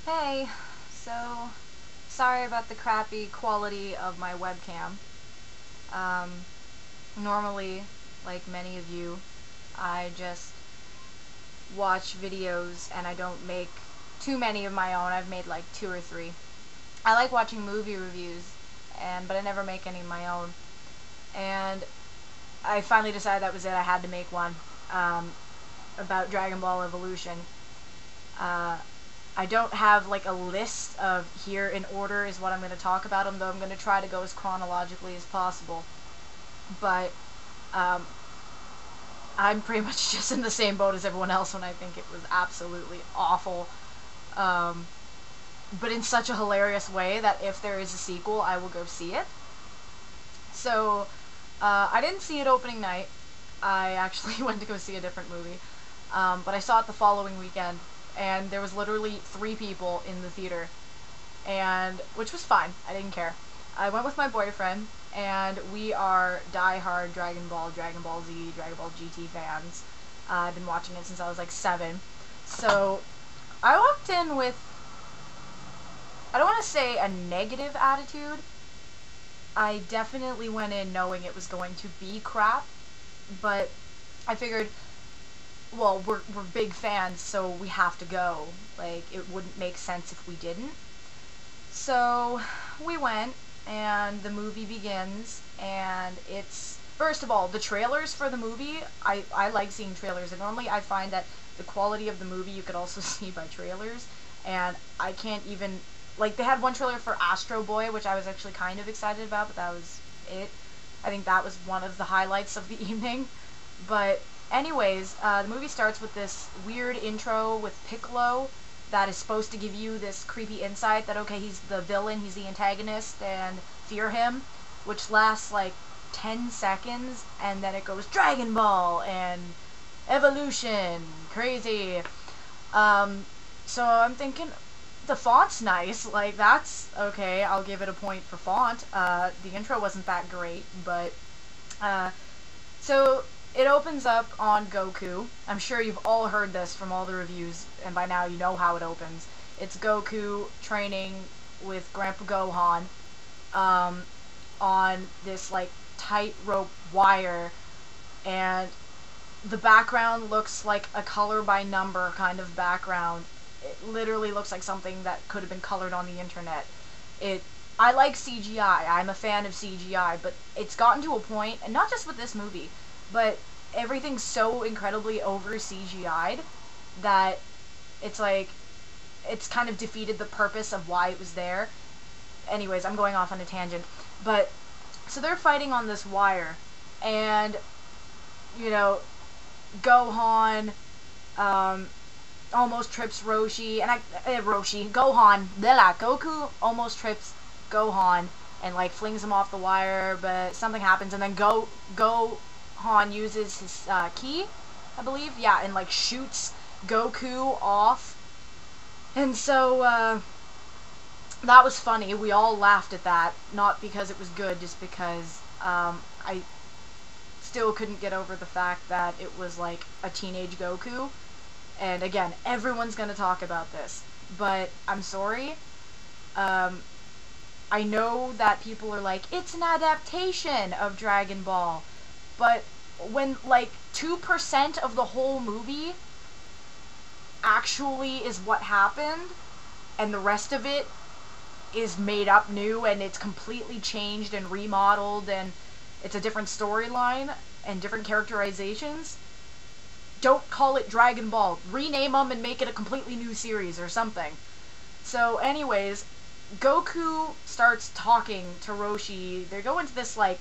Hey, so sorry about the crappy quality of my webcam. Um, Normally, like many of you, I just watch videos and I don't make too many of my own. I've made like 2 or 3. I like watching movie reviews, but I never make any of my own. And I finally decided that was it. I had to make one about Dragonball Evolution. Uh, I don't have like a list of here in order is what I'm going to talk about them, though I'm going to try to go as chronologically as possible. But um, I'm pretty much just in the same boat as everyone else when I think it was absolutely awful. Um, but in such a hilarious way that if there is a sequel, I will go see it. So I didn't see it opening night. I actually went to go see a different movie. But I saw it the following weekend, and there was literally 3 people in the theater, and which was fine. I didn't care. I went with my boyfriend, and we are die-hard Dragon Ball Z, Dragon Ball GT fans. I've been watching it since I was like 7. So I walked in with, I don't want to say a negative attitude. I definitely went in knowing it was going to be crap, but I figured, well, we're big fans, so we have to go. Like, it wouldn't make sense if we didn't. So we went, and the movie begins, and it's, first of all, the trailers for the movie, I like seeing trailers, and normally I find that the quality of the movie you could also see by trailers, and I can't even, like, they had one trailer for Astro Boy, which I was actually kind of excited about, but that was it. I think that was one of the highlights of the evening. But anyways, the movie starts with this weird intro with Piccolo that is supposed to give you this creepy insight that, okay, he's the villain, he's the antagonist, and fear him, which lasts like 10 seconds, and then it goes Dragon Ball and Evolution, crazy. So I'm thinking, the font's nice, like, that's okay, I'll give it a point for font. The intro wasn't that great, but, so it opens up on Goku. I'm sure you've all heard this from all the reviews, and by now you know how it opens. It's Goku training with Grandpa Gohan, on this, like, tightrope wire, and the background looks like a color by number kind of background. It literally looks like something that could have been colored on the internet. I like CGI. I'm a fan of CGI, but it's gotten to a point, and not just with this movie, but everything's so incredibly over CGI'd that it's like, it's kind of defeated the purpose of why it was there. Anyways, I'm going off on a tangent. But, so they're fighting on this wire, and, you know, Gohan, almost trips Roshi, and Goku almost trips Gohan, and, like, flings him off the wire, but something happens, and then Gohan uses his, ki, I believe, yeah, and, like, shoots Goku off, and so, that was funny. We all laughed at that, not because it was good, just because, I still couldn't get over the fact that it was, like, a teenage Goku. And again, everyone's gonna talk about this, but I'm sorry. I know that people are like, it's an adaptation of Dragon Ball, but when, like, 2% of the whole movie actually is what happened, and the rest of it is made up new, and it's completely changed and remodeled, and it's a different storyline, and different characterizations, don't call it Dragon Ball. Rename them and make it a completely new series or something. So anyways, Goku starts talking to Roshi. They go into this, like,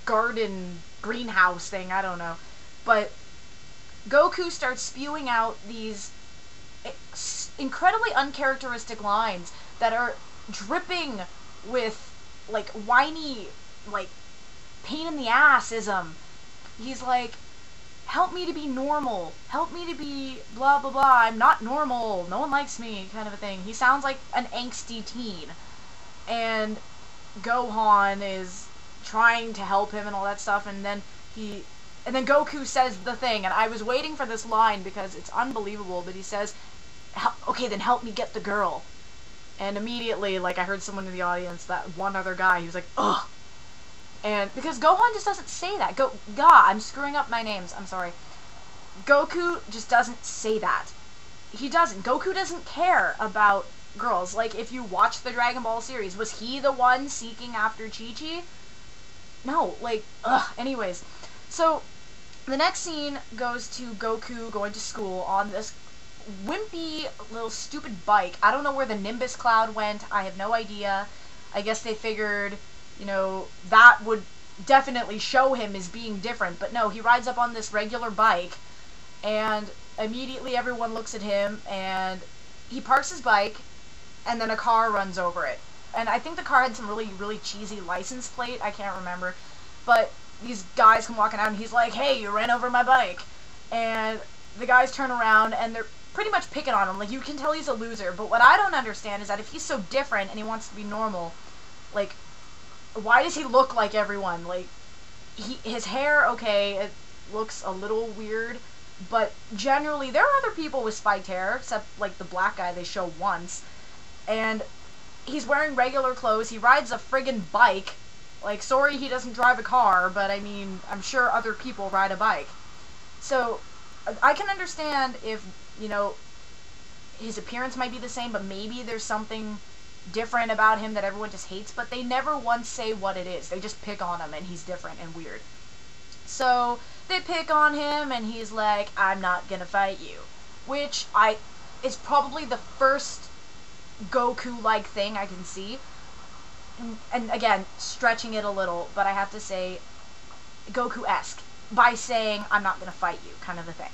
garden greenhouse thing, I don't know. But Goku starts spewing out these incredibly uncharacteristic lines that are dripping with, like, whiny, like, pain in the ass-ism. He's like, help me to be normal, help me to be blah blah blah, I'm not normal, no one likes me, kind of a thing. He sounds like an angsty teen. And Gohan is trying to help him and all that stuff, and then Goku says the thing, and I was waiting for this line because it's unbelievable, but he says, okay, then help me get the girl. And immediately, like, I heard someone in the audience, that one other guy, he was like, ugh. And, because Gohan just doesn't say that. I'm screwing up my names, I'm sorry. Goku just doesn't say that. He doesn't. Goku doesn't care about girls. Like, if you watch the Dragon Ball series, was he the one seeking after Chi-Chi? No, like, ugh. Anyways, so, the next scene goes to Goku going to school on this wimpy little stupid bike. I don't know where the Nimbus cloud went. I have no idea. I guess they figured, you know, that would definitely show him as being different. But no, he rides up on this regular bike, and immediately everyone looks at him, and he parks his bike, and then a car runs over it. And I think the car had some really, really cheesy license plate. I can't remember. But these guys come walking out, and he's like, hey, you ran over my bike. And the guys turn around, and they're pretty much picking on him. Like, you can tell he's a loser. But what I don't understand is that if he's so different and he wants to be normal, like, why does he look like everyone? Like, his hair, okay, it looks a little weird, but generally there are other people with spiked hair, except, like, the black guy they show once, and he's wearing regular clothes. He rides a friggin' bike. Like, sorry he doesn't drive a car, but I mean, I'm sure other people ride a bike. So, I can understand if, you know, his appearance might be the same, but maybe there's something different about him that everyone just hates, but they never once say what it is. They just pick on him, and he's different and weird. So, they pick on him, and he's like, I'm not gonna fight you. Which, is probably the first Goku-like thing I can see. And again, stretching it a little, but I have to say, Goku-esque, by saying, I'm not gonna fight you, kind of a thing.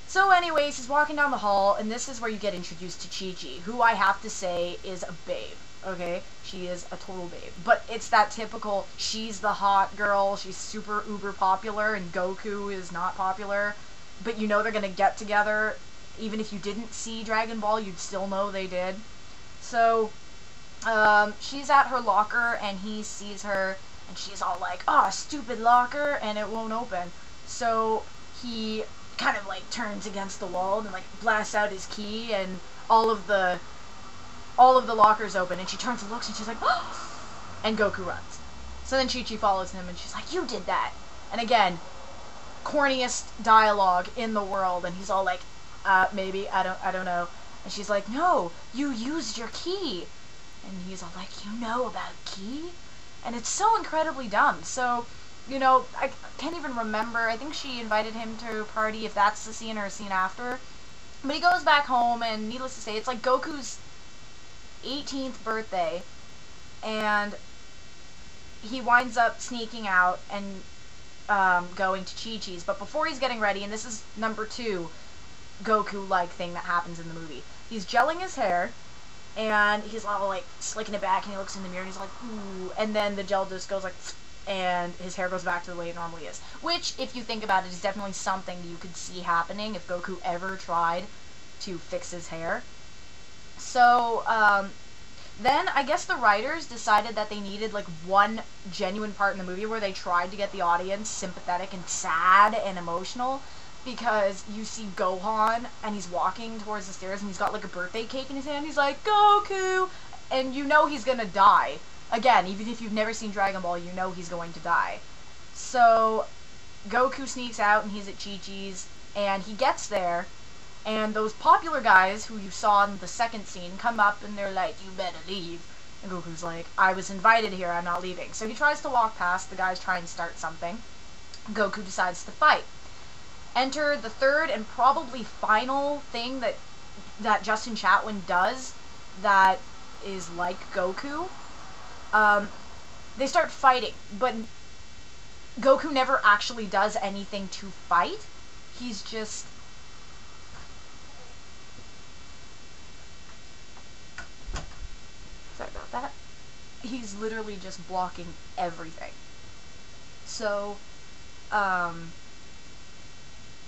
So anyways, he's walking down the hall, and this is where you get introduced to Chi-Chi, who I have to say is a babe, okay? She is a total babe. But it's that typical, she's the hot girl, she's super uber popular, and Goku is not popular, but you know they're gonna get together. Even if you didn't see Dragon Ball, you'd still know they did. So, she's at her locker, and he sees her, and she's all like, oh, stupid locker, and it won't open. So, he kind of, like, turns against the wall and, like, blasts out his key, and all of the lockers open, and she turns and looks, and she's like, oh! And Goku runs. So then Chi-Chi follows him, and she's like, you did that! And again, corniest dialogue in the world, and he's all like, maybe, I don't know. And she's like, no, you used your key! And he's all like, you know about key? And it's so incredibly dumb. So, you know, I can't even remember. I think she invited him to a party, if that's the scene or a scene after. But he goes back home, and needless to say, it's like Goku's 18th birthday, and he winds up sneaking out and going to Chi-Chi's. But before he's getting ready, and this is number 2 Goku-like thing that happens in the movie, he's gelling his hair, and he's all like slicking it back, and he looks in the mirror, and he's like, ooh, and then the gel just goes like, and his hair goes back to the way it normally is. Which, if you think about it, is definitely something you could see happening if Goku ever tried to fix his hair. So, then I guess the writers decided that they needed like one genuine part in the movie where they tried to get the audience sympathetic and sad and emotional, because you see Gohan, and he's walking towards the stairs, and he's got like a birthday cake in his hand. He's like, Goku! And you know he's gonna die. Again, even if you've never seen Dragon Ball, you know he's going to die. So, Goku sneaks out, and he's at Chi-Chi's, and he gets there, and those popular guys who you saw in the second scene come up, and they're like, you better leave. And Goku's like, I was invited here, I'm not leaving. So he tries to walk past, the guys try and start something. Goku decides to fight. Enter the third and probably final thing that Justin Chatwin does that is like Goku. They start fighting, but Goku never actually does anything to fight. He's just... Sorry about that. He's literally just blocking everything. So,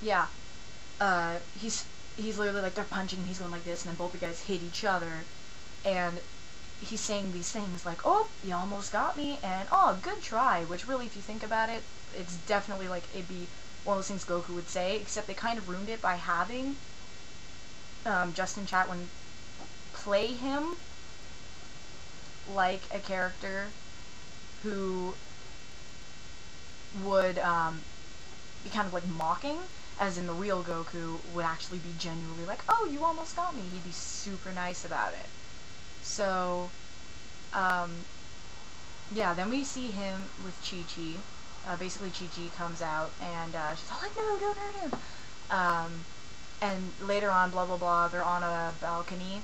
yeah. He's literally like, they're punching, and he's going like this, and then both the guys hit each other, and he's saying these things like, oh, you almost got me, and oh, good try, which really, if you think about it, it's definitely like, it'd be one of those things Goku would say, except they kind of ruined it by having Justin Chatwin play him, like a character who would be kind of like mocking, as in the real Goku would actually be genuinely like, oh, you almost got me. He'd be super nice about it. So, yeah, then we see him with Chi-Chi. Basically, Chi-Chi comes out, and she's all like, no, don't hurt him. And later on, blah, blah, blah, they're on a balcony.